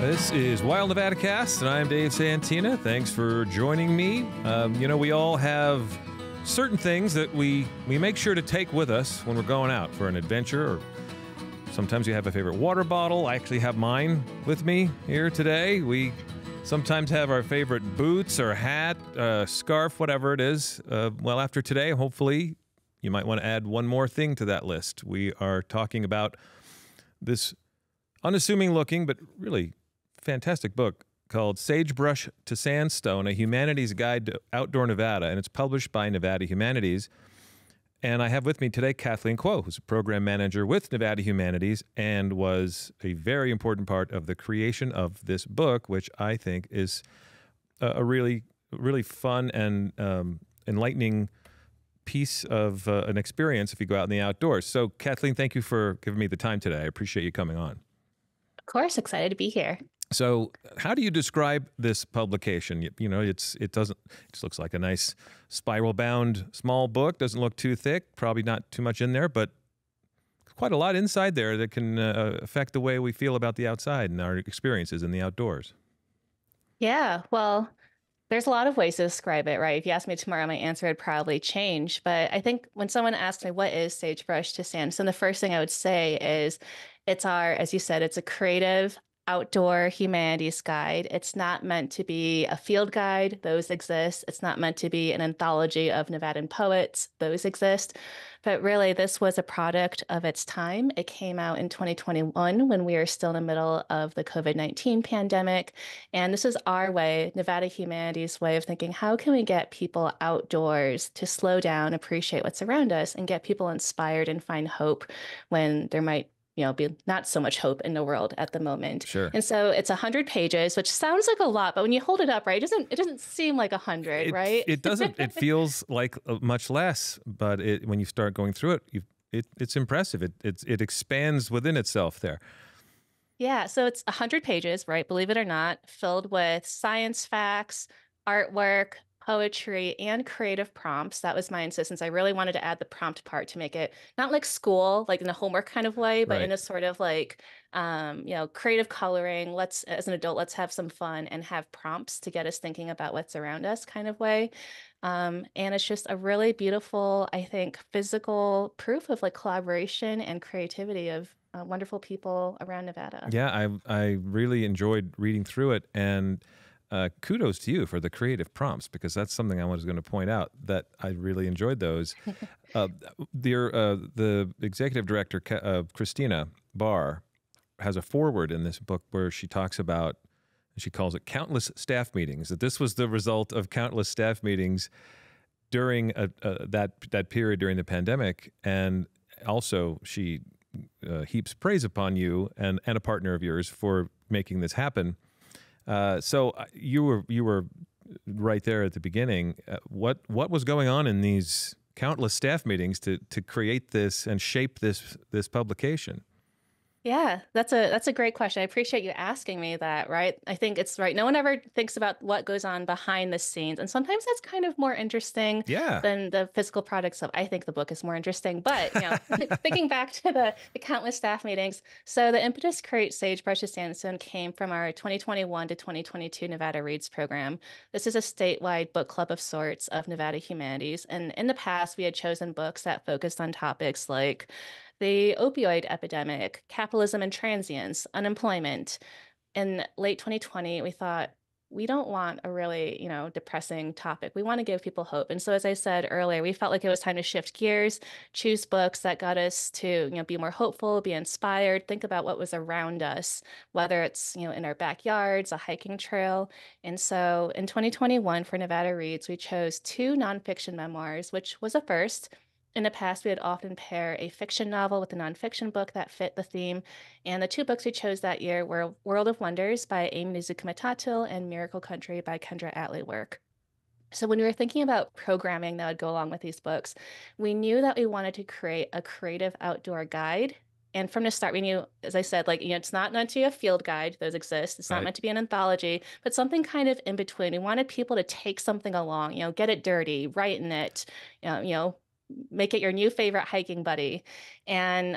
This is Wild Nevadacast, and I'm Dave Santina. Thanks for joining me. We all have certain things that we make sure to take with us when we're going out for an adventure, or sometimes you have a favorite water bottle. I actually have mine with me here today. We sometimes have our favorite boots or hat, scarf, whatever it is. Well, after today, hopefully, you might want to add one more thing to that list. We are talking about this unassuming looking, but really fantastic book called Sagebrush to Sandstone, a Humanities Guide to Outdoor Nevada, and it's published by Nevada Humanities. And I have with me today Kathleen Kuo, who's a program manager with Nevada Humanities and was a very important part of the creation of this book, which I think is a really, really fun and enlightening piece of an experience if you go out in the outdoors. So, Kathleen, thank you for giving me the time today. I appreciate you coming on. Of course, excited to be here. So, how do you describe this publication? It just looks like a nice spiral-bound small book. Doesn't look too thick. Probably not too much in there, but quite a lot inside there that can affect the way we feel about the outside and our experiences in the outdoors. Yeah, well, there's a lot of ways to describe it, right? If you asked me tomorrow, my answer would probably change. But I think when someone asks me, what is Sagebrush to Sandstone, the first thing I would say is as you said, it's a creative outdoor humanities guide. It's not meant to be a field guide. Those exist. It's not meant to be an anthology of Nevadan poets. Those exist. But really, this was a product of its time. It came out in 2021 when we were still in the middle of the COVID-19 pandemic. And this is our way, Nevada Humanities' way of thinking, how can we get people outdoors to slow down, appreciate what's around us, and get people inspired and find hope when there might be not so much hope in the world at the moment. Sure. And so it's 100 pages, which sounds like a lot, but when you hold it up, right, it doesn't seem like 100, right? It doesn't. It feels like much less, but when you start going through it, it's impressive. It expands within itself there. Yeah, so it's 100 pages, right? Believe it or not, filled with science facts, artwork, poetry, and creative prompts. That was my insistence. I really wanted to add the prompt part to make it not like school, like in a homework kind of way, but in a sort of like, creative coloring. As an adult, let's have some fun and have prompts to get us thinking about what's around us kind of way. And it's just a really beautiful, I think, physical proof of like collaboration and creativity of wonderful people around Nevada. Yeah, I really enjoyed reading through it, and kudos to you for the creative prompts, because that's something I was going to point out, that I really enjoyed those. The executive director, Christina Barr, has a foreword in this book where she talks about, she calls it countless staff meetings, that this was the result of countless staff meetings during that period during the pandemic. And also she heaps praise upon you and a partner of yours for making this happen. So you were right there at the beginning. What was going on in these countless staff meetings to create this and shape this publication? Yeah, that's a great question. I appreciate you asking me that, right? I think it's right. No one ever thinks about what goes on behind the scenes. And sometimes that's kind of more interesting than the physical products of, I think the book is more interesting. But, thinking back to the countless staff meetings. So the impetus to create Sagebrush to Sandstone came from our 2021 to 2022 Nevada Reads program. This is a statewide book club of sorts of Nevada Humanities. And in the past, we had chosen books that focused on topics like the opioid epidemic, capitalism and transience, unemployment. In late 2020, we thought, we don't want a really, depressing topic. We want to give people hope. And so, as I said earlier, we felt like it was time to shift gears, choose books that got us to, be more hopeful, be inspired, think about what was around us, whether it's, in our backyards, a hiking trail. And so in 2021 for Nevada Reads, we chose 2 nonfiction memoirs, which was a first. In the past, we would often pair a fiction novel with a nonfiction book that fit the theme. And the 2 books we chose that year were World of Wonders by Amy Nezhukumatatil and Miracle Country by Kendra Atlee-Work. So when we were thinking about programming that would go along with these books, we knew that we wanted to create a creative outdoor guide. And from the start, we knew, as I said, it's not meant to be a field guide. Those exist. It's not meant to be an anthology, but something kind of in between. We wanted people to take something along, get it dirty, write in it, make it your new favorite hiking buddy. And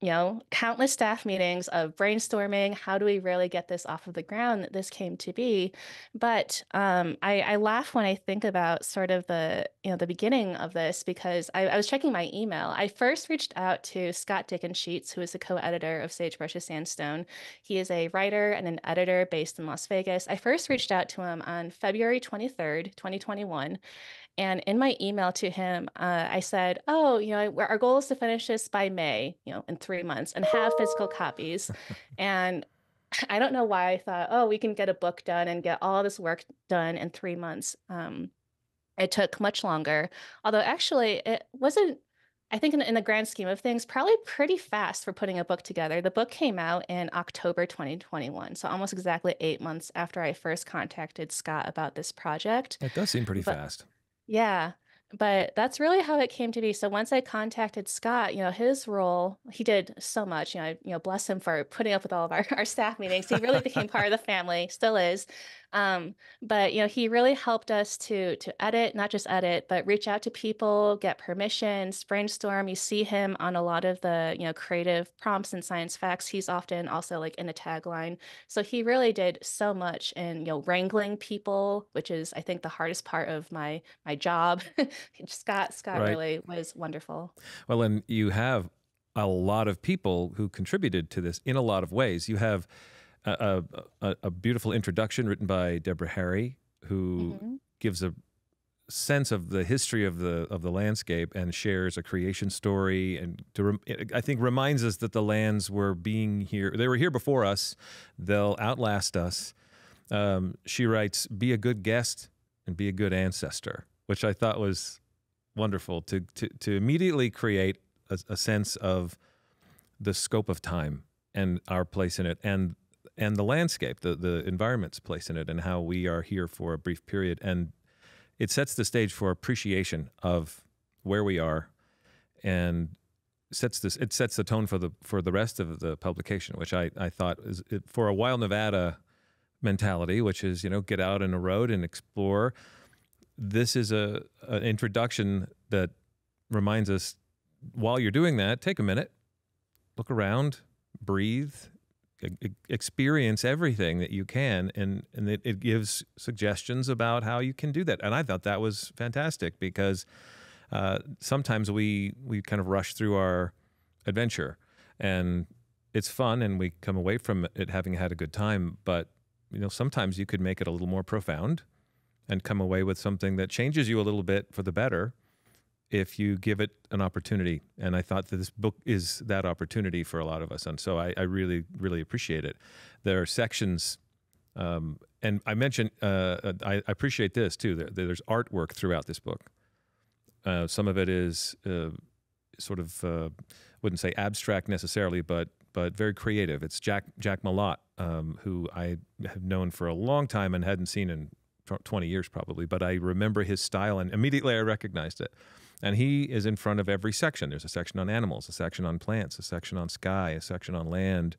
countless staff meetings of brainstorming. How do we really get this off of the ground that this came to be? But I laugh when I think about sort of the beginning of this because I was checking my email. I first reached out to Scott Dickensheets, who is the co-editor of Sagebrush's Sandstone. He is a writer and an editor based in Las Vegas. I first reached out to him on February 23rd, 2021. And in my email to him, I said, "Oh, our goal is to finish this by May, in 3 months, and have physical copies." And I don't know why I thought, "Oh, we can get a book done and get all this work done in 3 months." It took much longer, although actually it wasn't. I think in the grand scheme of things, probably pretty fast for putting a book together. The book came out in October 2021, so almost exactly 8 months after I first contacted Scott about this project. It does seem pretty But fast. yeah, but that's really how it came to be. So once I contacted Scott, his role, he did so much, bless him for putting up with all of our staff meetings. He really became part of the family, still is. But he really helped us to edit, not just edit, but reach out to people, get permissions, brainstorm. You see him on a lot of the, creative prompts and science facts. He's often also like in the tagline. So he really did so much in, wrangling people, which is, I think, the hardest part of my job. Scott Right. really was wonderful. Well, and you have a lot of people who contributed to this in a lot of ways. You have a beautiful introduction written by Deborah Harry, who gives a sense of the history of the landscape and shares a creation story, and I think reminds us that the lands were being here. They were here before us. They'll outlast us. She writes, "Be a good guest and be a good ancestor," which I thought was wonderful to immediately create a sense of the scope of time and our place in it, and the landscape, the environment's place in it, and how we are here for a brief period. And it sets the stage for appreciation of where we are, and it sets the tone for the rest of the publication, which I thought is, for a Wild Nevada mentality, which is, get out on a road and explore. This is an introduction that reminds us, while you're doing that, take a minute, look around, breathe, experience everything that you can, and it gives suggestions about how you can do that. And I thought that was fantastic, because sometimes we kind of rush through our adventure, and it's fun, and we come away from it having had a good time. But sometimes you could make it a little more profound and come away with something that changes you a little bit for the better if you give it an opportunity. And I thought that this book is that opportunity for a lot of us. And so I really, really appreciate it. There are sections, and I mentioned, I appreciate this too. There's artwork throughout this book. Some of it is sort of, wouldn't say abstract necessarily, but very creative. It's Jack Malott, who I have known for a long time and hadn't seen in 20 years probably, but I remember his style, and immediately I recognized it. And he is in front of every section. There's a section on animals, a section on plants, a section on sky, a section on land,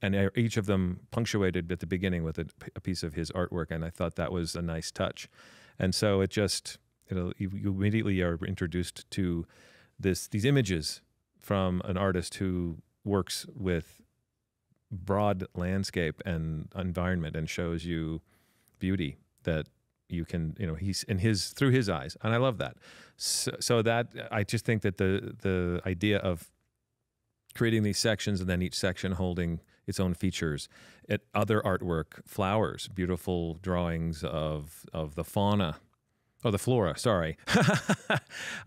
and each of them punctuated at the beginning with a piece of his artwork. And I thought that was a nice touch. And so it just, you immediately are introduced to these images from an artist who works with broad landscape and environment and shows you beauty that you can, he's through his eyes. And I love that. So that, I just think that the idea of creating these sections, and then each section holding its own features, other artwork, flowers, beautiful drawings of the fauna, or the flora, sorry.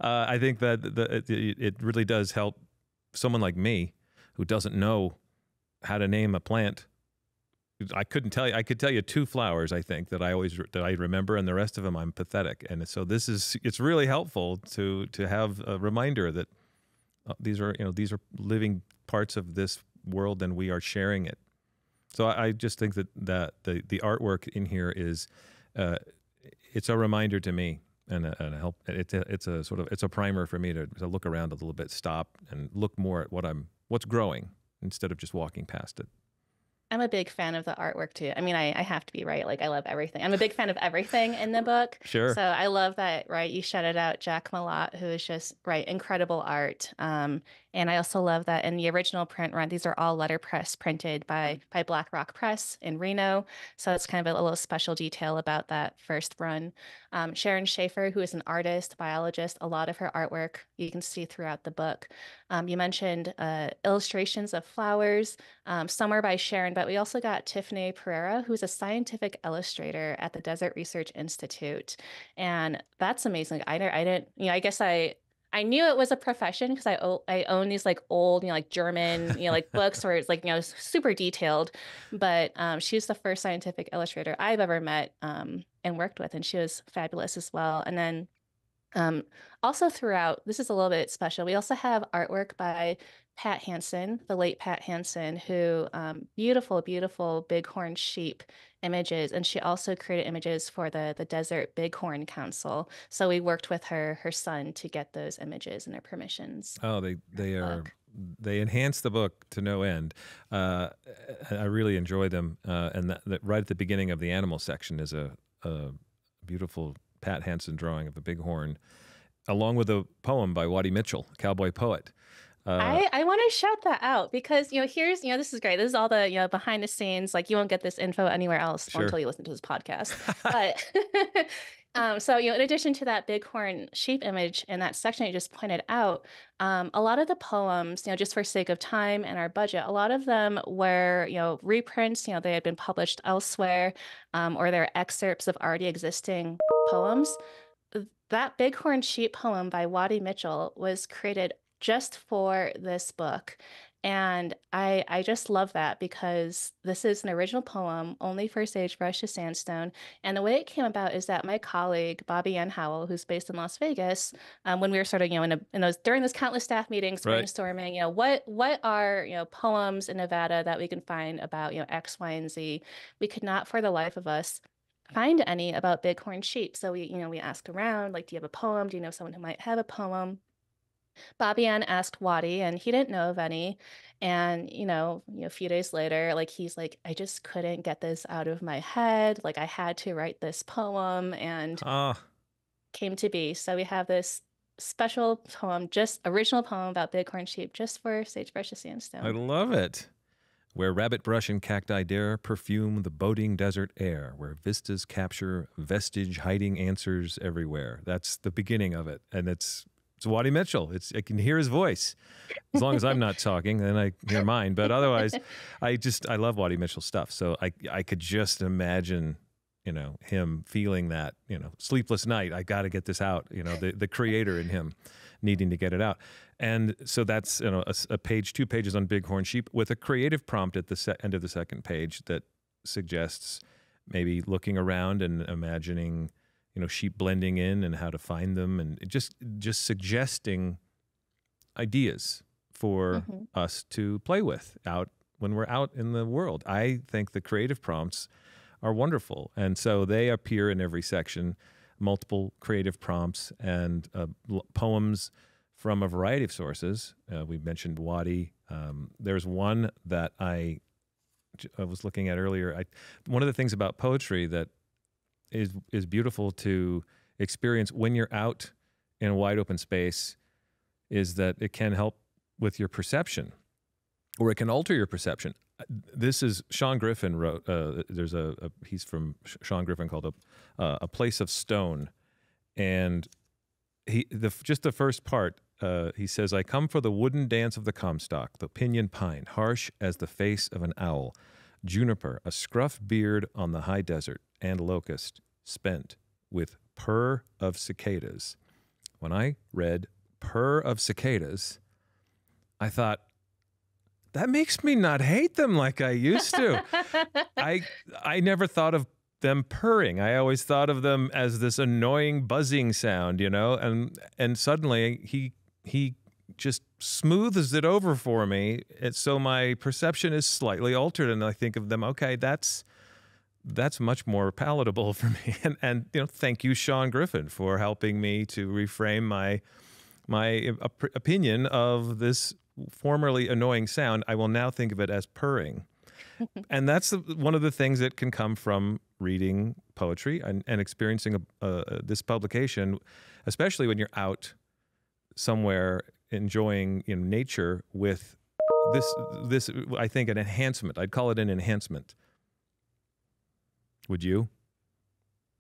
I think that it really does help someone like me who doesn't know how to name a plant. I couldn't tell you. I could tell you 2 flowers, I think, that I remember, and the rest of them I'm pathetic. And so it's really helpful to have a reminder that these are living parts of this world, and we are sharing it. So I just think that the artwork in here is it's a reminder to me, and a help. It's a primer for me to look around a little bit, stop, and look more at what's growing, instead of just walking past it. I'm a big fan of the artwork too. I mean, I have to be, right. Like I love everything. I'm a big fan of everything in the book. Sure. So I love that, right. You shouted out Jack Malott, who is just, right, incredible art. And I also love that in the original print run, these are all letterpress printed by Black Rock Press in Reno. So it's kind of a little special detail about that first run. Sharon Schaefer, who is an artist, biologist, a lot of her artwork you can see throughout the book. You mentioned illustrations of flowers, somewhere by Sharon, but we also got Tiffany Pereira, who's a scientific illustrator at the Desert Research Institute. And that's amazing. I didn't, I guess I knew it was a profession because I own these like old, like German, like books where it's like, super detailed. But she's the first scientific illustrator I've ever met and worked with. And she was fabulous as well. And then also throughout, this is a little bit special. We also have artwork by Pat Hansen, the late Pat Hansen, who beautiful, beautiful bighorn sheep images. And she also created images for the Desert Bighorn Council. So we worked with her son to get those images and their permissions. Oh, they enhance the book to no end. I really enjoy them. And that right at the beginning of the animal section is a beautiful Pat Hansen drawing of a bighorn, along with a poem by Waddie Mitchell, cowboy poet. I want to shout that out because, here's, this is great. This is all the, behind the scenes, like you won't get this info anywhere else until you listen to this podcast. But so, in addition to that bighorn sheep image in that section you just pointed out, a lot of the poems, just for sake of time and our budget, a lot of them were, reprints, they had been published elsewhere, or they're excerpts of already existing poems. That bighorn sheep poem by Waddie Mitchell was created just for this book. And I just love that because this is an original poem only for Sagebrush to Sandstone. And the way it came about is that my colleague, Bobby Ann Howell, who's based in Las Vegas, when we were sort of, during those countless staff meetings, brainstorming, what are, poems in Nevada that we can find about, X, Y, and Z, we could not for the life of us find any about bighorn sheep. So we asked around, like, do you have a poem? Do you know someone who might have a poem? Bobby Ann asked Waddie, and he didn't know of any. And, a few days later, like, he's like, I just couldn't get this out of my head. Like, I had to write this poem and came to be. So we have this special poem, just original poem about bighorn sheep, just for Sagebrush to Sandstone. I love it. Where rabbit brush and cacti dare perfume the boding desert air, where vistas capture vestige hiding answers everywhere. That's the beginning of it. And it's Waddie Mitchell. I can hear his voice. As long as I'm not talking, then I hear mine. But otherwise, I love Waddie Mitchell stuff. So I could just imagine, him feeling that, sleepless night. I got to get this out. The creator in him needing to get it out. And so that's a page, 2 pages on bighorn sheep with a creative prompt at the end of the second page that suggests maybe looking around and imagining sheep blending in and how to find them, and just suggesting ideas for us to play with out when we're out in the world. I think the creative prompts are wonderful. And so they appear in every section, multiple creative prompts and poems from a variety of sources. We mentioned Waddie. There's one that I was looking at earlier. One of the things about poetry that is beautiful to experience when you're out in a wide open space is that it can help with your perception, or it can alter your perception. This is Sean Griffin wrote. There's a piece from Sean Griffin called "A Place of Stone," and just the first part. He says, "I come for the wooden dance of the comstock, the pinyon pine, harsh as the face of an owl, juniper, a scruff beard on the high desert, and locust, spent with purr of cicadas." When I read purr of cicadas, I thought, that makes me not hate them like I used to. I never thought of them purring. I always thought of them as this annoying buzzing sound, and suddenly he just smooths it over for me. So my perception is slightly altered, and I think of them, okay, that's much more palatable for me. And thank you, Sean Griffin, for helping me to reframe my opinion of this formerly annoying sound. I will now think of it as purring. And that's one of the things that can come from reading poetry and experiencing this publication, especially when you're out somewhere enjoying nature with this I think an enhancement. I'd call it an enhancement. Would you?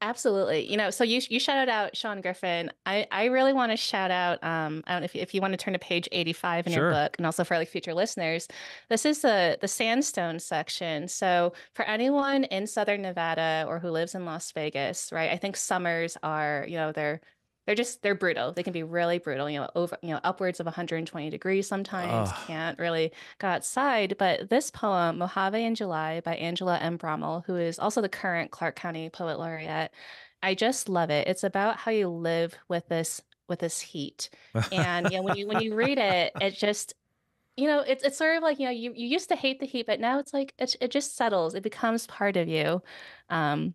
Absolutely. So you shouted out Sean Griffin. I really want to shout out, I don't know if you want to turn to page 85 in your book, and also for like future listeners, this is the Sandstone section. So for anyone in Southern Nevada or who lives in Las Vegas, right? I think summers are, they're brutal. They can be really brutal, upwards of 120 degrees sometimes, can't really go outside. But this poem, Mojave in July by Angela M. Brommel, who is also the current Clark County Poet Laureate, I just love it. It's about how you live with this heat. And when you read it, it just it's sort of like, you used to hate the heat, but now it's like it just settles. It becomes part of you. Um,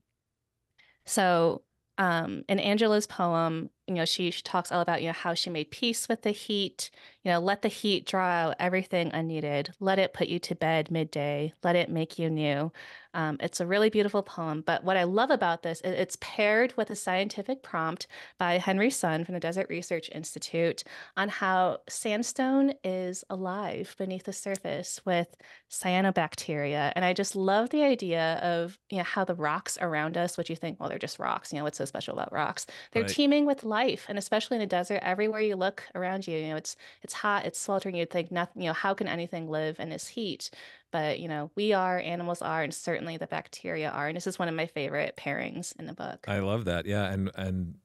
so in Angela's poem, she talks all about, how she made peace with the heat, let the heat draw out everything unneeded. Let it put you to bed midday. Let it make you new. It's a really beautiful poem. But what I love about this, it's paired with a scientific prompt by Henry Sun from the Desert Research Institute on how sandstone is alive beneath the surface with cyanobacteria. And I just love the idea of, how the rocks around us, which you think, well, they're just rocks. What's so special about rocks? They're teeming with life. And especially in the desert, everywhere you look around you, it's hot, it's sweltering. You'd think nothing, how can anything live in this heat? But, we are, animals are, and certainly the bacteria are. And this is one of my favorite pairings in the book. I love that. Yeah. And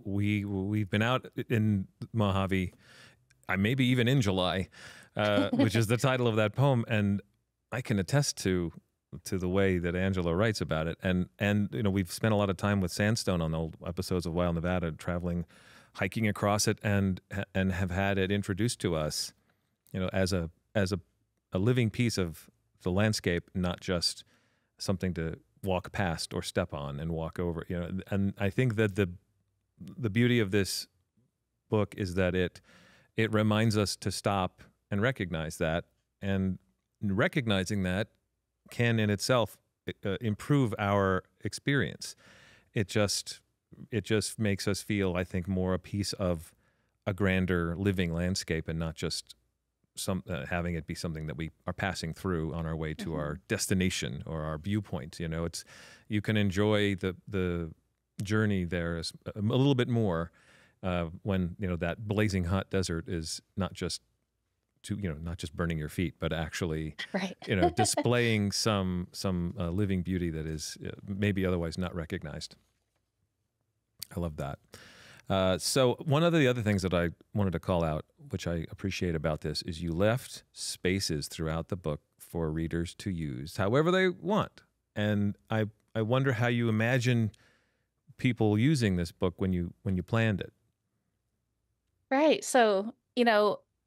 we've been out in Mojave, maybe even in July, which is the title of that poem. And I can attest to the way that Angela writes about it. And we've spent a lot of time with Sandstone on the old episodes of Wild Nevada, traveling, hiking across it, and have had it introduced to us, as a living piece of the landscape, not just something to walk past or step on and walk over. And I think that the beauty of this book is that it reminds us to stop and recognize that, and recognizing that can in itself improve our experience. It just makes us feel, I think, more a piece of a grander living landscape, and not just having it be something that we are passing through on our way to our destination or our viewpoint. You can enjoy the journey there a little bit more when that blazing hot desert is not just burning your feet, but actually displaying some living beauty that is maybe otherwise not recognized. I love that. So one of the other things that I wanted to call out, which I appreciate about this, is you left spaces throughout the book for readers to use however they want. And I wonder how you imagine people using this book when you planned it. Right. So,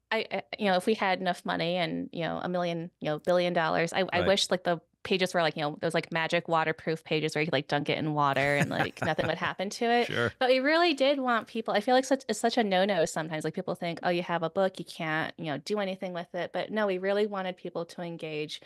I if we had enough money and, $1 million, $1 billion, I wish like the pages were like, those like magic waterproof pages where you could like dunk it in water and like nothing would happen to it. Sure. But we really did want people, I feel like it's such a no-no sometimes. Like people think, oh, you have a book, you can't, do anything with it. But no, we really wanted people to engage.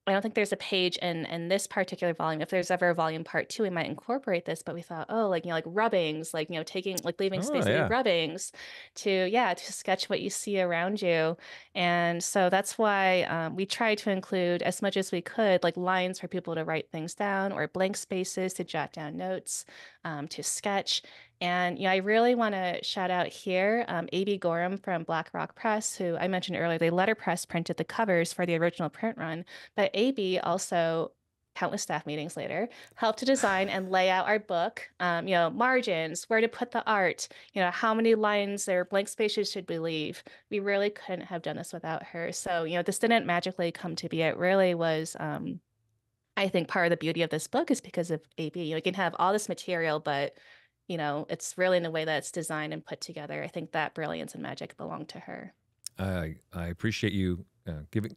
I don't think there's a page in this particular volume. If there's ever a volume part 2, we might incorporate this, but we thought, like rubbings, like, taking, like leaving space to do rubbings to sketch what you see around you. And so that's why we tried to include as much as we could, like lines for people to write things down, or blank spaces to jot down notes, to sketch. And I really want to shout out here A.B. Gorham from Black Rock Press, who I mentioned earlier. They letterpress printed the covers for the original print run, but A.B. also, countless staff meetings later, helped to design and lay out our book. Margins, where to put the art, how many lines or blank spaces should we leave. We really couldn't have done this without her. So this didn't magically come to be. It really was. I think part of the beauty of this book is because of A.B. You can have all this material, but it's really in the way that it's designed and put together. I think that brilliance and magic belong to her. I appreciate you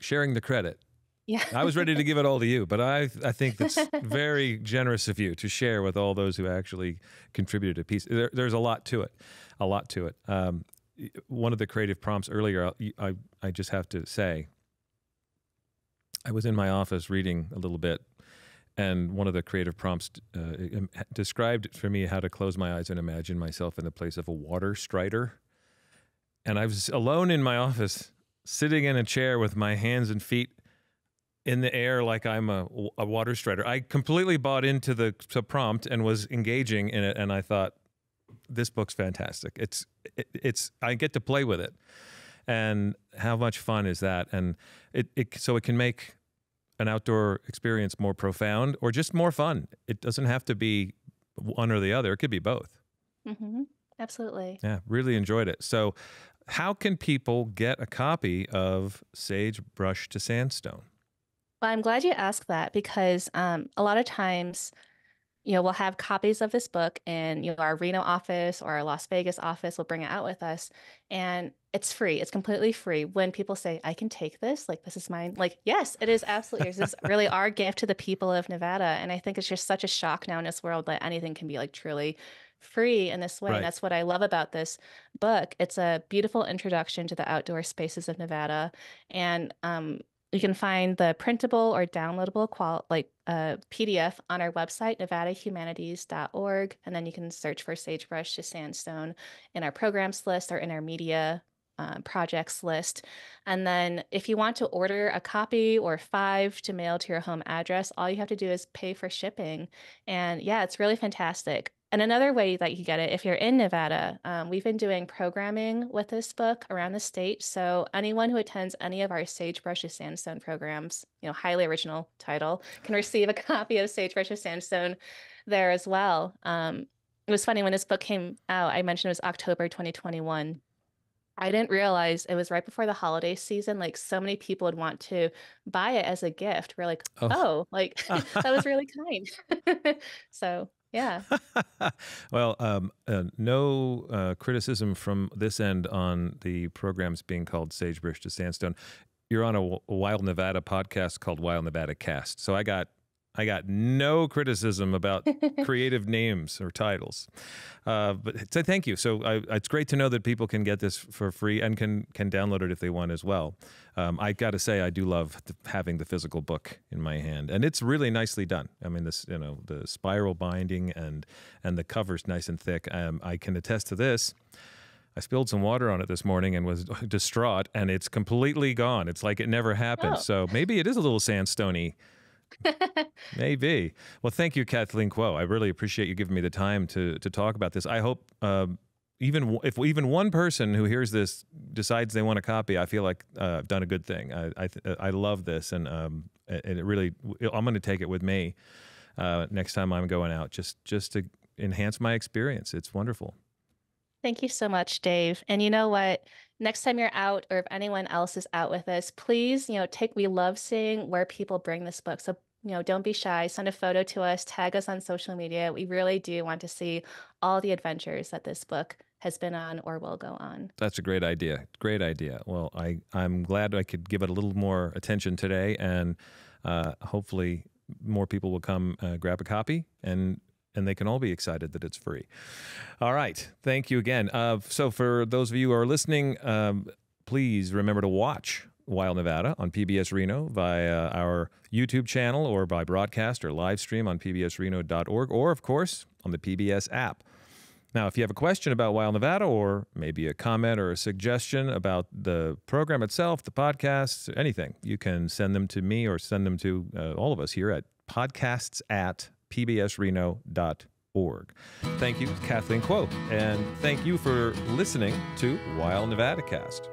sharing the credit. Yeah. I was ready to give it all to you, but I think that's very generous of you to share with all those who actually contributed a piece. There's a lot to it, One of the creative prompts earlier, I just have to say, I was in my office reading a little bit, and one of the creative prompts described for me how to close my eyes and imagine myself in the place of a water strider. And I was alone in my office, sitting in a chair with my hands and feet in the air like I'm a water strider. I completely bought into the prompt and was engaging in it, and I thought, this book's fantastic. It's I get to play with it. And how much fun is that? And so it can make an outdoor experience more profound or just more fun. It doesn't have to be one or the other. It could be both. Mm-hmm. Absolutely. Yeah, really enjoyed it. So how can people get a copy of Sagebrush to Sandstone? Well, I'm glad you asked that because a lot of times, we'll have copies of this book in our Reno office or our Las Vegas office. We'll bring it out with us, and it's free. It's completely free. When people say, "I can take this," like, this is mine. Like, yes, it is absolutely. This is really our gift to the people of Nevada, and I think it's just such a shock now in this world that anything can be like truly free in this way. Right. And that's what I love about this book. It's a beautiful introduction to the outdoor spaces of Nevada, and you can find the printable or downloadable PDF on our website, nevadahumanities.org. And then you can search for Sagebrush to Sandstone in our programs list or in our media projects list. And then if you want to order a copy or 5 to mail to your home address, all you have to do is pay for shipping. And yeah, it's really fantastic. And another way that you get it, if you're in Nevada, we've been doing programming with this book around the state. So anyone who attends any of our Sagebrush to Sandstone programs, highly original title, can receive a copy of Sagebrush to Sandstone there as well. It was funny when this book came out, I mentioned it was October 2021. I didn't realize it was right before the holiday season. Like, so many people would want to buy it as a gift. We're like, oh, like that was really kind. So yeah. Well, no criticism from this end on the programs being called Sagebrush to Sandstone. You're on a Wild Nevada podcast called Wild Nevadacast. So I got no criticism about creative names or titles. But so thank you. So it's great to know that people can get this for free and can download it if they want as well. I got to say, I do love having the physical book in my hand, and it's really nicely done. I mean, the spiral binding and the cover's nice and thick. I can attest to this. I spilled some water on it this morning and was distraught, and it's completely gone. It's like it never happened. Oh. So maybe it is a little sandstone-y. Maybe. Well, thank you, Kathleen Kuo. I really appreciate you giving me the time to talk about this. I hope if even one person who hears this decides they want a copy, I feel like I've done a good thing. I love this, and it really, I'm going to take it with me next time I'm going out, just to enhance my experience. It's wonderful. Thank you so much, Dave. And you know what? Next time you're out, or if anyone else is out with us, please, we love seeing where people bring this book. So, don't be shy. Send a photo to us, tag us on social media. We really do want to see all the adventures that this book has been on or will go on. That's a great idea. Great idea. Well, I'm glad I could give it a little more attention today, and hopefully more people will come grab a copy, and they can all be excited that it's free. All right. Thank you again. So for those of you who are listening, please remember to watch Wild Nevada on PBS Reno via our YouTube channel or by broadcast or live stream on pbsreno.org or, of course, on the PBS app. Now, if you have a question about Wild Nevada or maybe a comment or a suggestion about the program itself, the podcast, anything, you can send them to me or send them to all of us here at podcasts@pbsreno.org. Thank you, Kathleen Kuo, and thank you for listening to Wild Nevadacast.